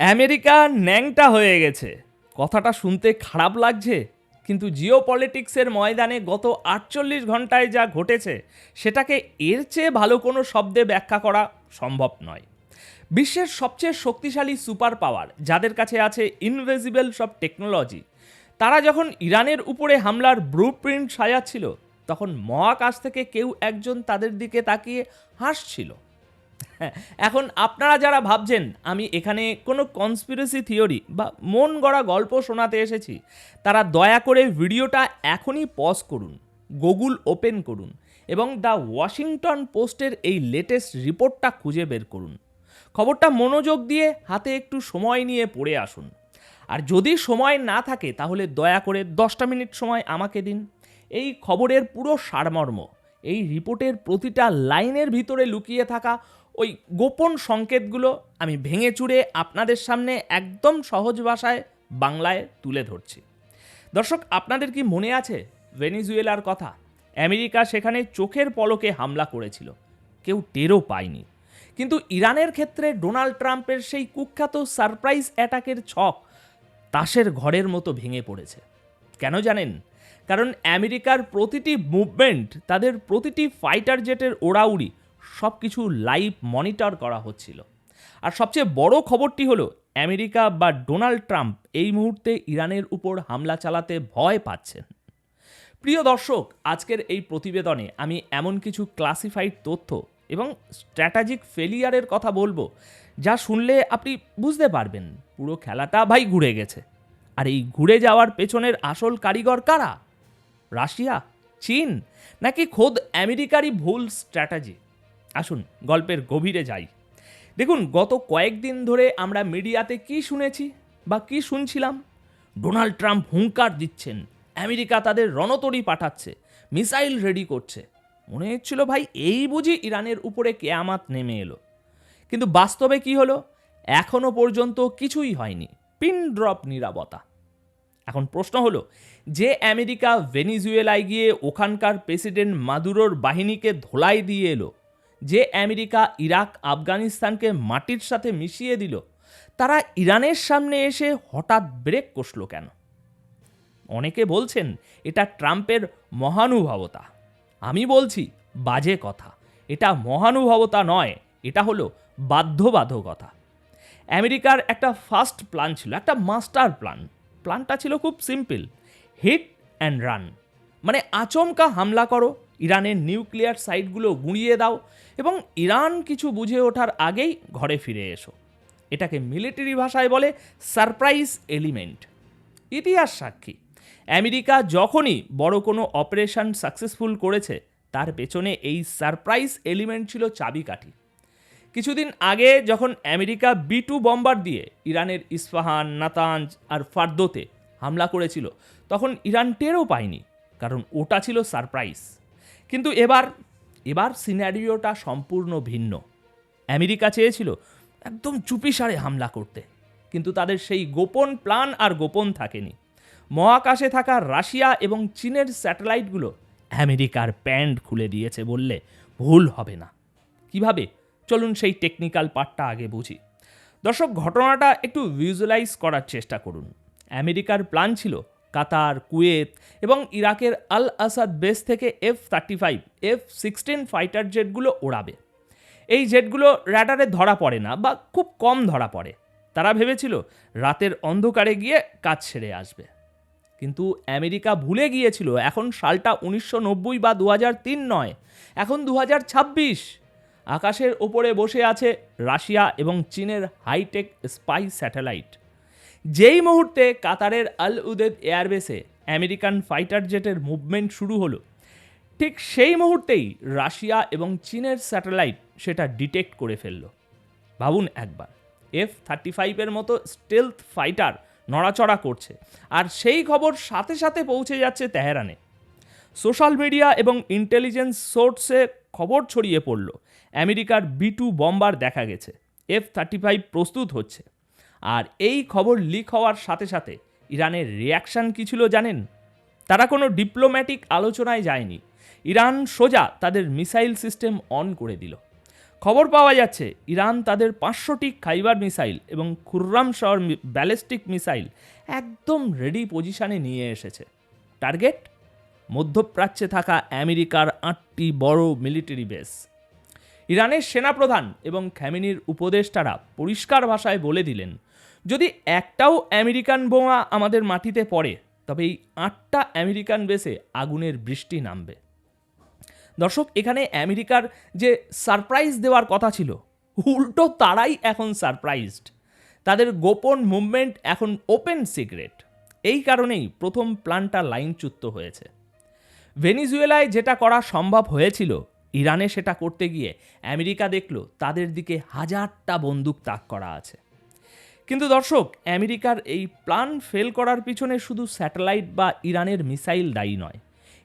America ন্যাংটা হয়ে গেছে। কথাটা শুনতে খারাপ লাগছে, কিন্তু জিও পলিটিক্সের ময়দানে গত 48 ঘন্টায় যা ঘটেছে সেটাকে এর চেয়ে ভালো কোনো শব্দে ব্যাখ্যা করা সম্ভব নয়। বিশ্বের সবচেয়ে শক্তিশালী সুপার পাওয়ার, যাদের কাছে আছে ইনভিজিবল সব টেকনোলজি, তারা যখন ইরানের উপরে হামলার ব্লুপ্রিন্ট সাজাচ্ছিল, তখন মহাকাশ থেকে কেউ একজন তাদের দিকে তাকিয়ে হাসছিল। হ্যাঁ, এখন আপনারা যারা ভাবছেন আমি এখানে কোনো কনস্পিরেসি থিওরি বা মন গড়া গল্প শোনাতে এসেছি, তারা দয়া করে ভিডিওটা এখনই পজ করুন, গুগল ওপেন করুন এবং দ্য ওয়াশিংটন পোস্টের এই লেটেস্ট রিপোর্টটা খুঁজে বের করুন। খবরটা মনোযোগ দিয়ে হাতে একটু সময় নিয়ে পড়ে আসুন। আর যদি সময় না থাকে তাহলে দয়া করে 10টা মিনিট সময় আমাকে দিন। এই খবরের পুরো সারমর্ম, এই রিপোর্টের প্রতিটা লাইনের ভিতরে লুকিয়ে থাকা ওই গোপন সংকেতগুলো আমি ভেঙে চুরে আপনাদের সামনে একদম সহজ ভাষায় বাংলায় তুলে ধরছি। দর্শক, আপনাদের কি মনে আছে ভেনিজুয়েলার কথা? আমেরিকা সেখানে চোখের পলকে হামলা করেছিল, কেউ টেরও পায়নি। কিন্তু ইরানের ক্ষেত্রে ডোনাল্ড ট্রাম্পের সেই কুখ্যাত সারপ্রাইজ অ্যাটাকের ছক তাসের ঘরের মতো ভেঙে পড়েছে। কেন জানেন? কারণ আমেরিকার প্রতিটি মুভমেন্ট, তাদের প্রতিটি ফাইটার জেটের ওড়াউড়ি সব কিছু লাইভ মনিটর করা হচ্ছিল। আর সবচেয়ে বড় খবরটি হলো আমেরিকা বা ডোনাল্ড ট্রাম্প এই মুহূর্তে ইরানের উপর হামলা চালাতে ভয় পাচ্ছেন। প্রিয় দর্শক, আজকের এই প্রতিবেদনে আমি এমন কিছু ক্লাসিফাইড তথ্য এবং স্ট্র্যাটেজিক ফেলিয়ারের কথা বলবো, যা শুনলে আপনি বুঝতে পারবেন পুরো খেলাটা ভাই ঘুরে গেছে। আর এই ঘুরে যাওয়ার পেছনের আসল কারিগর কারা? রাশিয়া, চীন, নাকি খোদ আমেরিকারই ভুল স্ট্র্যাটেজি? আসুন গল্পের গভীরে যাই। দেখুন, গত কয়েকদিন ধরে আমরা মিডিয়াতে কি শুনেছি বা কি শুনছিলাম? ডোনাল্ড ট্রাম্প হুঙ্কার দিচ্ছেন, আমেরিকা তাদের রণতরী পাঠাচ্ছে, মিসাইল রেডি করছে। মনে হচ্ছিল ভাই এই বুঝি ইরানের উপরে কেয়ামাত নেমে এলো। কিন্তু বাস্তবে কি হলো? এখনো পর্যন্ত কিছুই হয়নি, পিন ড্রপ নীরবতা। এখন প্রশ্ন হলো, যে আমেরিকা ভেনিজুয়েলায় গিয়ে ওখানকার প্রেসিডেন্ট মাদুরোর বাহিনীকে ধোলাই দিয়ে এলো, যে আমেরিকা ইরাক আফগানিস্তানকে মাটির সাথে মিশিয়ে দিল, তারা ইরানের সামনে এসে হঠাৎ ব্রেক কষল কেন? অনেকে বলছেন এটা ট্রাম্পের মহানুভবতা। আমি বলছি বাজে কথা। এটা মহানুভবতা নয়, এটা হলো বাধ্যবাধকতা। আমেরিকার একটা ফার্স্ট প্ল্যান ছিল, একটা মাস্টার প্ল্যান। প্ল্যানটা ছিল খুব সিম্পল, হিট অ্যান্ড রান। মানে আচমকা হামলা করো, ইরানের নিউক্লিয়ার সাইটগুলো গুঁড়িয়ে দাও এবং ইরান কিছু বুঝে ওঠার আগেই ঘরে ফিরে এসো। এটাকে মিলিটারি ভাষায় বলে সারপ্রাইজ এলিমেন্ট। ইতিহাস সাক্ষী, আমেরিকা যখনই বড় কোনো অপারেশন সাকসেসফুল করেছে, তার পেছনে এই সারপ্রাইজ এলিমেন্ট ছিল চাবিকাঠি। কিছুদিন আগে যখন আমেরিকা B-2 বম্বার দিয়ে ইরানের ইস্পাহান, নাতাঞ্জ আর ফার্দোতে হামলা করেছিল, তখন ইরান টেরও পায়নি, কারণ ওটা ছিল সারপ্রাইজ। কিন্তু এবার সিনারিওটা সম্পূর্ণ ভিন্ন। আমেরিকা চেয়েছিল একদম চুপিসারে হামলা করতে, কিন্তু তাদের সেই গোপন প্ল্যান আর গোপন থাকেনি। মহাকাশে থাকা রাশিয়া এবং চীনের স্যাটেলাইটগুলো আমেরিকার প্যান্ট খুলে দিয়েছে বললে ভুল হবে না। কিভাবে? চলুন সেই টেকনিক্যাল পার্টটা আগে বুঝি। দর্শক, ঘটনাটা একটু ভিজুয়ালাইজ করার চেষ্টা করুন। আমেরিকার প্ল্যান ছিল কাতার, কুয়েত এবং ইরাকের আল আসাদ বেস থেকে F-35, F-16 ফাইটার জেটগুলো ওড়াবে। এই জেটগুলো র্যাডারে ধরা পড়ে না বা খুব কম ধরা পড়ে। তারা ভেবেছিল রাতের অন্ধকারে গিয়ে কাজ সেরে আসবে। কিন্তু আমেরিকা ভুলে গিয়েছিল এখন সালটা 1990 বা 2003 নয়, এখন 2026। আকাশের ওপরে বসে আছে রাশিয়া এবং চীনের হাইটেক স্পাই স্যাটেলাইট। যেই মুহূর্তে কাতারের আল উদেদ এয়ারবেসে আমেরিকান ফাইটার জেটের মুভমেন্ট শুরু হলো, ঠিক সেই মুহূর্তেই রাশিয়া এবং চীনের স্যাটেলাইট সেটা ডিটেক্ট করে ফেলল। ভাবুন একবার, F-35 মতো স্টেলথ ফাইটার নড়াচড়া করছে, আর সেই খবর সাথে সাথে পৌঁছে যাচ্ছে তেহরানে। সোশ্যাল মিডিয়া এবং ইন্টেলিজেন্স সোর্সে খবর ছড়িয়ে পড়ল, আমেরিকার B-2 বম্বার দেখা গেছে, F-35 প্রস্তুত হচ্ছে। আর এই খবর লিক হওয়ার সাথে সাথে ইরানের রিয়াকশান কী ছিল জানেন? তারা কোনো ডিপ্লোম্যাটিক আলোচনায় যায়নি। ইরান সোজা তাদের মিসাইল সিস্টেম অন করে দিল। খবর পাওয়া যাচ্ছে ইরান তাদের 500টি খাইবার মিসাইল এবং খুররাম শহর ব্যালিস্টিক মিসাইল একদম রেডি পজিশনে নিয়ে এসেছে। টার্গেট মধ্যপ্রাচ্যে থাকা আমেরিকার 8টি বড় মিলিটারি বেস। ইরানের সেনাপ্রধান এবং খামেনির উপদেষ্টারা পরিষ্কার ভাষায় বলে দিলেন, যদি একটাও আমেরিকান বোমা আমাদের মাটিতে পড়ে তবে এই 8টা আমেরিকান বেসে আগুনের বৃষ্টি নামবে। দর্শক, এখানে আমেরিকার যে সারপ্রাইজ দেওয়ার কথা ছিল, উল্টো তারাই এখন সারপ্রাইজড। তাদের গোপন মুভমেন্ট এখন ওপেন সিক্রেট। এই কারণেই প্রথম প্ল্যানটা লাইনচ্যুত হয়েছে। ভেনিজুয়েলায় যেটা করা সম্ভব হয়েছিল, ইরানে সেটা করতে গিয়ে আমেরিকা দেখল তাদের দিকে 1000টা বন্দুক তাক করা আছে। কিন্তু দর্শক, আমেরিকার এই প্ল্যান ফেল করার পিছনে শুধু স্যাটেলাইট বা ইরানের মিসাইল দায়ী নয়,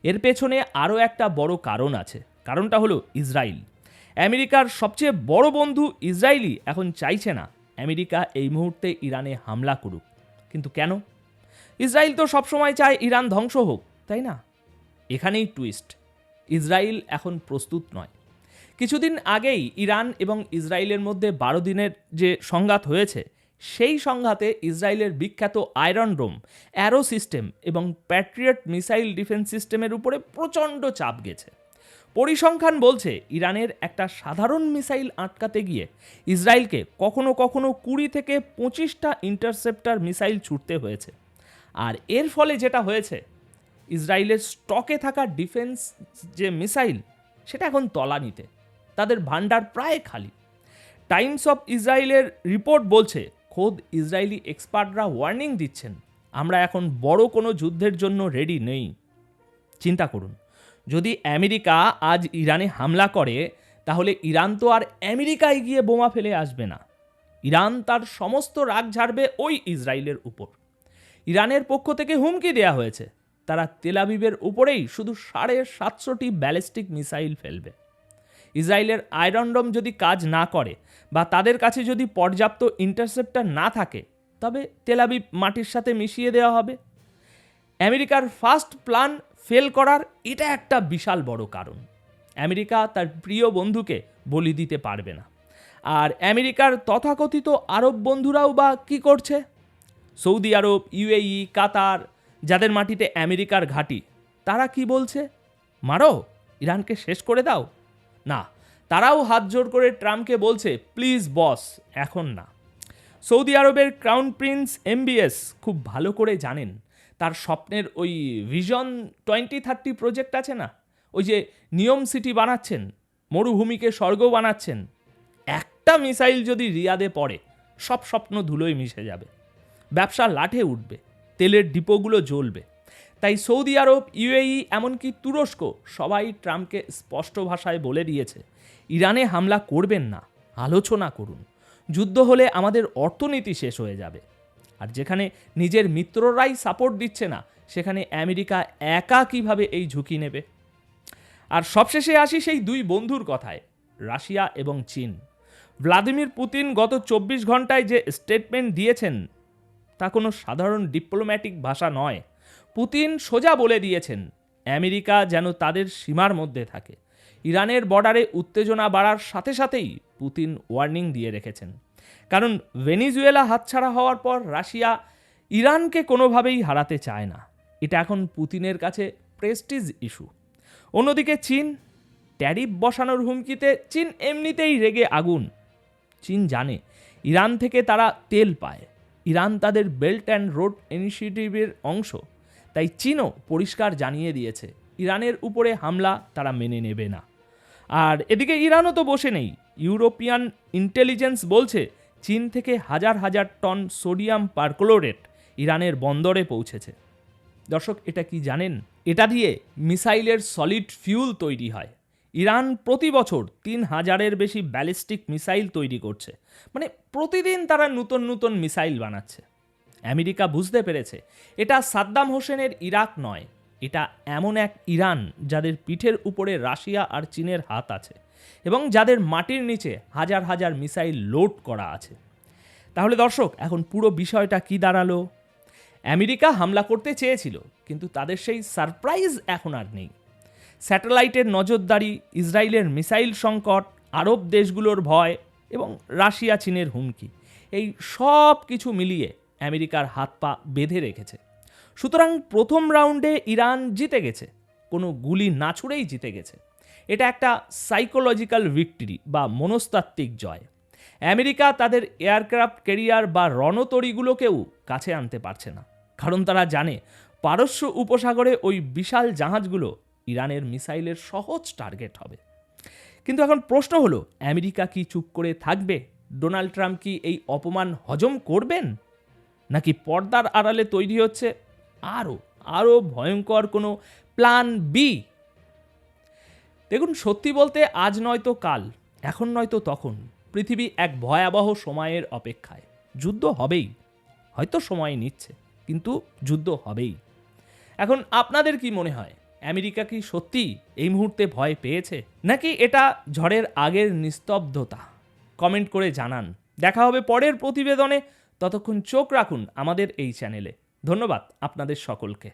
এর পেছনে আরও একটা বড় কারণ আছে। কারণটা হলো ইসরায়েল। আমেরিকার সবচেয়ে বড় বন্ধু ইসরায়েলই এখন চাইছে না আমেরিকা এই মুহূর্তে ইরানে হামলা করুক। কিন্তু কেন? ইসরায়েল তো সবসময় চায় ইরান ধ্বংস হোক, তাই না? এখানেই টুইস্ট। ইসরায়েল এখন প্রস্তুত নয়। কিছুদিন আগেই ইরান এবং ইসরায়েলের মধ্যে 12 দিনের যে সংঘাত হয়েছে, সেই সংঘাতে ইসরায়েলের বিখ্যাত আয়রন ডোম, অ্যারো সিস্টেম এবং প্যাট্রিয়ট মিসাইল ডিফেন্স সিস্টেমের উপরে প্রচণ্ড চাপ গেছে। পরিসংখ্যান বলছে ইরানের একটা সাধারণ মিসাইল আটকাতে গিয়ে ইসরায়েলকে কখনো কখনো 20 থেকে 25টা ইন্টারসেপ্টার মিসাইল ছুটতে হয়েছে। আর এর ফলে যেটা হয়েছে, ইসরায়েলের স্টকে থাকা ডিফেন্স যে মিসাইল, সেটা এখন তলানিতে। তাদের ভান্ডার প্রায় খালি। টাইমস অফ ইসরায়েলের রিপোর্ট বলছে, খোদ ইসরায়েলি এক্সপার্টরা ওয়ার্নিং দিচ্ছেন, আমরা এখন বড় কোনো যুদ্ধের জন্য রেডি নেই। চিন্তা করুন, যদি আমেরিকা আজ ইরানে হামলা করে, তাহলে ইরান তো আর আমেরিকায় গিয়ে বোমা ফেলে আসবে না। ইরান তার সমস্ত রাগ ঝাড়বে ওই ইসরায়েলের উপর। ইরানের পক্ষ থেকে হুমকি দেয়া হয়েছে, তারা তেল আবিবের উপরেই শুধু 750টি ব্যালিস্টিক মিসাইল ফেলবে। ইসরায়েলের আয়রন ডোম যদি কাজ না করে বা তাদের কাছে যদি পর্যাপ্ত ইন্টারসেপ্টার না থাকে, তবে তেল আবিব মাটির সাথে মিশিয়ে দেওয়া হবে। আমেরিকার ফার্স্ট প্ল্যান ফেল করার এটা একটা বিশাল বড় কারণ। আমেরিকা তার প্রিয় বন্ধুকে বলি দিতে পারবে না। আর আমেরিকার তথাকথিত আরব বন্ধুরাও বা কী করছে? সৌদি আরব, ইউএই, কাতার, যাদের মাটিতে আমেরিকার ঘাঁটি, তারা কি বলছে? মারো, ইরানকে শেষ করে দাও। না, তারাও হাত জোর করে ট্রাম্পকে বলছে, প্লিজ বস, এখন না। সৌদি আরবের ক্রাউন প্রিন্স MBS খুব ভালো করে জানেন, তার স্বপ্নের ওই ভিশন 2030 প্রজেক্ট আছে না, ওই যে নিয়ম সিটি বানাচ্ছেন, মরুভূমিকে স্বর্গ বানাচ্ছেন, একটা মিসাইল যদি রিয়াদে পড়ে, সব স্বপ্ন ধুলোয় মিশে যাবে। ব্যবসা লাঠে উঠবে, তেলের ডিপোগুলো জ্বলবে। তাই সৌদি আরব, ইউএই, এমনকি তুরস্ক সবাই ট্রাম্পকে স্পষ্ট ভাষায় বলে দিয়েছে, ইরানে হামলা করবেন না, আলোচনা করুন। যুদ্ধ হলে আমাদের অর্থনীতি শেষ হয়ে যাবে। আর যেখানে নিজের মিত্ররাই সাপোর্ট দিচ্ছে না, সেখানে আমেরিকা একা কিভাবে এই ঝুঁকি নেবে? আর সবশেষে আসি সেই দুই বন্ধুর কথায়, রাশিয়া এবং চীন। ভ্লাদিমির পুতিন গত 24 ঘন্টায় যে স্টেটমেন্ট দিয়েছেন, তা কোনো সাধারণ ডিপ্লোম্যাটিক ভাষা নয়। পুতিন সোজা বলে দিয়েছেন, আমেরিকা যেন তাদের সীমার মধ্যে থাকে। ইরানের বর্ডারে উত্তেজনা বাড়ার সাথে সাথেই পুতিন ওয়ার্নিং দিয়ে রেখেছেন। কারণ ভেনিজুয়েলা হাতছাড়া হওয়ার পর রাশিয়া ইরানকে কোনোভাবেই হারাতে চায় না। এটা এখন পুতিনের কাছে প্রেস্টিজ ইস্যু। অন্যদিকে চীন, ট্যারিফ বসানোর হুমকিতে চীন এমনিতেই রেগে আগুন। চীন জানে ইরান থেকে তারা তেল পায়, ইরান তাদের বেল্ট অ্যান্ড রোড ইনিশিয়েটিভের অংশ। তাই চীনও পরিষ্কার জানিয়ে দিয়েছে, ইরানের উপরে হামলা তারা মেনে নেবে না। আর এদিকে ইরানও তো বসে নেই। ইউরোপিয়ান ইন্টেলিজেন্স বলছে, চীন থেকে হাজার হাজার টন সোডিয়াম পারক্লোরেট ইরানের বন্দরে পৌঁছেছে। দর্শক, এটা কি জানেন? এটা দিয়ে মিসাইলের সলিড ফিউল তৈরি হয়। ইরান প্রতি বছর 3000-এর বেশি ব্যালিস্টিক মিসাইল তৈরি করছে। মানে প্রতিদিন তারা নতুন নতুন মিসাইল বানাচ্ছে। আমেরিকা বুঝতে পেরেছে, এটা সাদ্দাম হোসেনের ইরাক নয়, এটা এমন এক ইরান যাদের পিঠের উপরে রাশিয়া আর চীনের হাত আছে এবং যাদের মাটির নিচে হাজার হাজার মিসাইল লোড করা আছে। তাহলে দর্শক, এখন পুরো বিষয়টা কি দাঁড়ালো? আমেরিকা হামলা করতে চেয়েছিল, কিন্তু তাদের সেই সারপ্রাইজ এখন আর নেই। স্যাটেলাইটের নজরদারি, ইসরায়েলের মিসাইল সংকট আরব দেশগুলোর ভয় এবং রাশিয়া চীনের হুমকি, এই সব কিছু মিলিয়ে আমেরিকার হাত পা বেঁধে রেখেছে। সুতরাং প্রথম রাউন্ডে ইরান জিতে গেছে, কোনো গুলি না ছুড়েই জিতে গেছে। এটা একটা সাইকোলজিক্যাল ভিক্টরি বা মনস্তাত্ত্বিক জয়। আমেরিকা তাদের এয়ারক্রাফট ক্যারিয়ার বা রণতরীগুলোকেও কাছে আনতে পারছে না, কারণ তারা জানে পারস্য উপসাগরে ওই বিশাল জাহাজগুলো ইরানের মিসাইলের সহজ টার্গেট হবে। কিন্তু এখন প্রশ্ন হলো, আমেরিকা কি চুপ করে থাকবে? ডোনাল্ড ট্রাম্প কি এই অপমান হজম করবেন, নাকি পর্দার আড়ালে তৈরি হচ্ছে আরও ভয়ঙ্কর কোনো প্ল্যান বি? দেখুন, সত্যি বলতে আজ নয়তো কাল, এখন নয়তো তখন পৃথিবী এক ভয়াবহ সময়ের অপেক্ষায়। যুদ্ধ হবেই, হয়তো সময় নিচ্ছে, কিন্তু যুদ্ধ হবেই। এখন আপনাদের কি মনে হয়, আমেরিকা কি সত্যি এই মুহূর্তে ভয় পেয়েছে, নাকি এটা ঝড়ের আগের নিস্তব্ধতা? কমেন্ট করে জানান। দেখা হবে পরের প্রতিবেদনে। ততক্ষণ চোখ রাখুন আমাদের এই চ্যানেলে। ধন্যবাদ আপনাদের সকলকে।